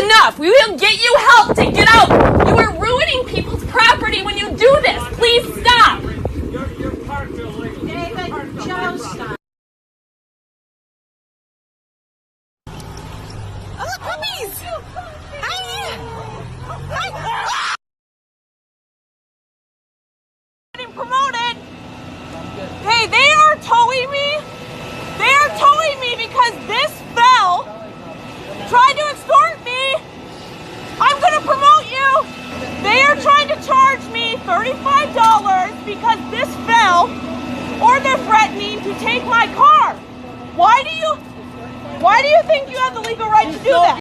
enough. We will get you help to get out. You are ruining people's property when you do this. Please stop. You're parked illegally. David, Joe, stop. Oh, the puppies. Getting promoted. Hey, they are towing me. They are towing me because this fell. Tried to extort me. I'm going to promote you. They are trying to charge me $35 because this fell, or they're threatening to take my car. Why do you think you have the legal right to do that?